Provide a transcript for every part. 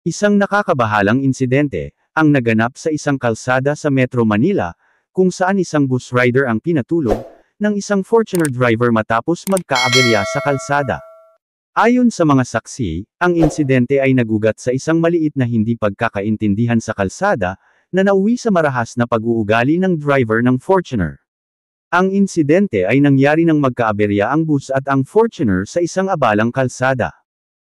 Isang nakakabahalang insidente ang naganap sa isang kalsada sa Metro Manila, kung saan isang bus rider ang pinatulog ng isang Fortuner driver matapos magkaaberya sa kalsada. Ayon sa mga saksi, ang insidente ay nagugat sa isang maliit na hindi pagkakaintindihan sa kalsada, na nauwi sa marahas na pag-uugali ng driver ng Fortuner. Ang insidente ay nangyari nang magkaaberya ang bus at ang Fortuner sa isang abalang kalsada.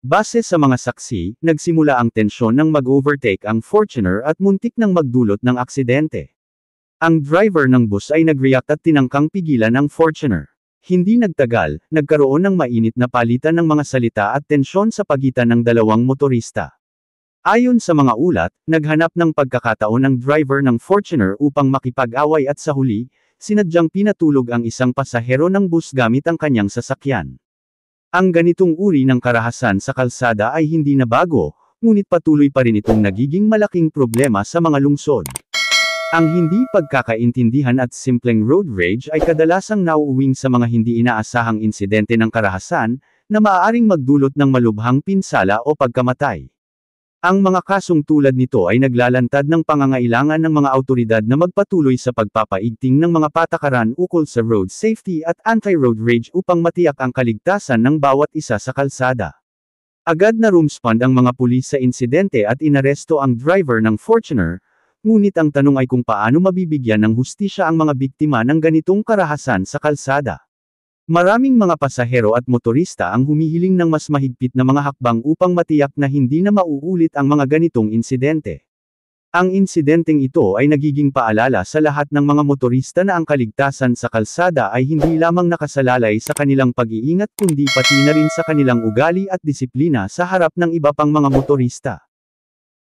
Base sa mga saksi, nagsimula ang tensyon nang mag-overtake ang Fortuner at muntik nang magdulot ng aksidente. Ang driver ng bus ay nag-react at tinangkang pigilan ang Fortuner. Hindi nagtagal, nagkaroon ng mainit na palitan ng mga salita at tensyon sa pagitan ng dalawang motorista. Ayon sa mga ulat, naghanap ng pagkakataon ang driver ng Fortuner upang makipag-away at sa huli, sinadyang pinatulog ang isang pasahero ng bus gamit ang kanyang sasakyan. Ang ganitong uri ng karahasan sa kalsada ay hindi na bago, ngunit patuloy pa rin itong nagiging malaking problema sa mga lungsod. Ang hindi pagkakaintindihan at simpleng road rage ay kadalasang nauuwing sa mga hindi inaasahang insidente ng karahasan, na maaaring magdulot ng malubhang pinsala o pagkamatay. Ang mga kasong tulad nito ay naglalantad ng pangangailangan ng mga awtoridad na magpatuloy sa pagpapaigting ng mga patakaran ukol sa road safety at anti-road rage upang matiyak ang kaligtasan ng bawat isa sa kalsada. Agad na rumspond ang mga pulis sa insidente at inaresto ang driver ng Fortuner, ngunit ang tanong ay kung paano mabibigyan ng hustisya ang mga biktima ng ganitong karahasan sa kalsada. Maraming mga pasahero at motorista ang humihiling ng mas mahigpit na mga hakbang upang matiyak na hindi na mauulit ang mga ganitong insidente. Ang insidenteng ito ay nagiging paalala sa lahat ng mga motorista na ang kaligtasan sa kalsada ay hindi lamang nakasalalay sa kanilang pag-iingat kundi pati na rin sa kanilang ugali at disiplina sa harap ng iba pang mga motorista.